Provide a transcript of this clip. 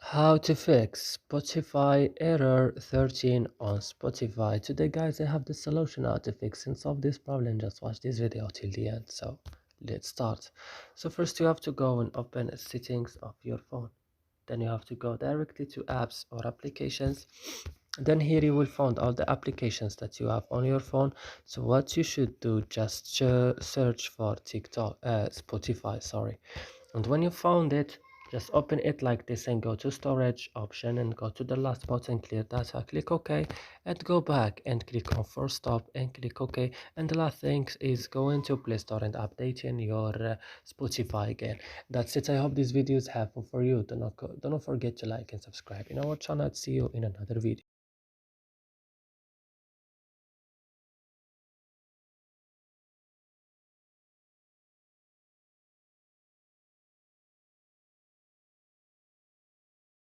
How to fix Spotify error 13 on Spotify. Today guys, I have the solution how to fix and solve this problem. Just watch this video till the end. So let's start. So first you have to go and open settings of your phone. Then you have to go directly to apps or applications. Then here you will find all the applications that you have on your phone. So what you should do, just search for Spotify, sorry. And when you found it, just open it like this and go to storage option and go to the last button, clear data, click OK, and go back and click on force stop and click OK. And the last thing is go into Play Store and updating your Spotify again. That's it. I hope this video is helpful for you. Do not forget to like and subscribe in our channel. See you in another video.